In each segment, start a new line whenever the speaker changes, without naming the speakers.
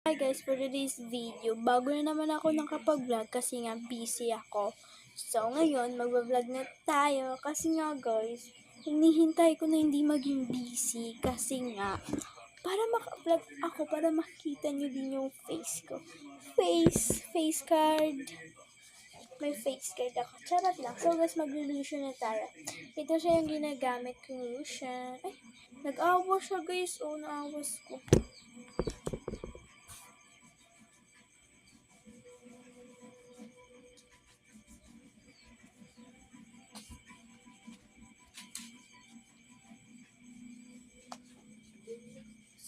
Hi guys, for today's video, bago na naman ako nakapag-vlog kasi nga busy ako. So ngayon, mag-vlog na tayo kasi nga guys, hinihintay ko na hindi maging busy kasi nga, para maka-vlog ako, para makita nyo din yung face ko. Face card. May face card ako. Charot lang. So guys, mag-lotion na tayo. Ito siya yung ginagamit kong lotion. Ay, nag-awas siya guys. Oh, naawas ko.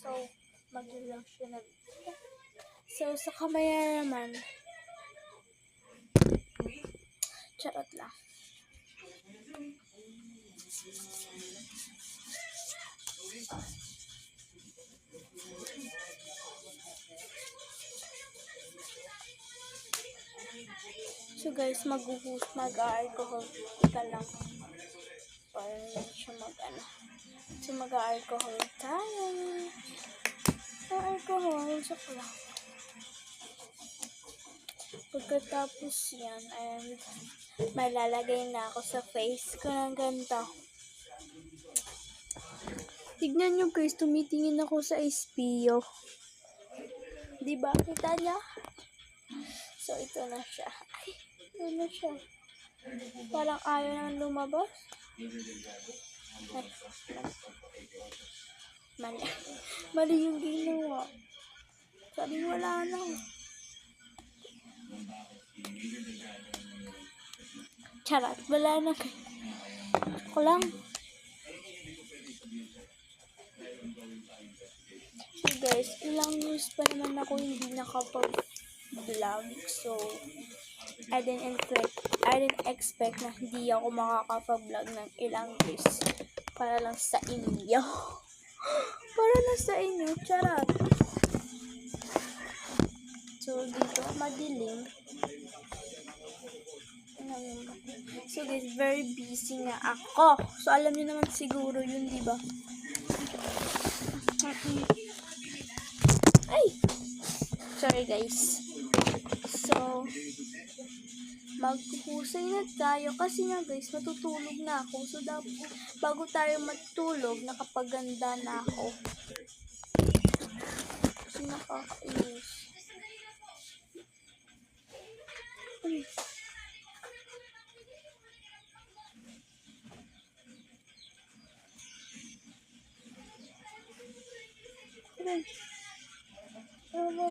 So, mag-lotion na. So, sa kamay naman, charot lang. So guys, mag-alcohol ka lang. Para hindi siya So mag-alcohol tayo. Alcohol, saka lang. Pagkatapos yan, and malalagay na ako sa face ko ng ganito. Tignan nyo guys, tumitingin ako sa espiyo. Diba? Kita niya? So, ito na siya. Ay, ito na siya. Parang ayaw naman lumabas. Ay, mali yung ginawa. Sabi wala na. Charot, wala na. Ako lang. So guys, ilang years pa naman ako hindi nakapag-vlog. So, I didn't expect na hindi ako makakapag-vlog ng ilang years para lang sa inyo. Para lang sa inyo, charot. So, dito, madilim. So guys, very busy nga ako. So, alam niyo naman siguro yun, di ba? Ay! Sorry guys. So, maghusay na tayo kasi nga guys, matutulog na ako. So, bago tayo matulog, nakapaganda na ako. Kasi nakakainis.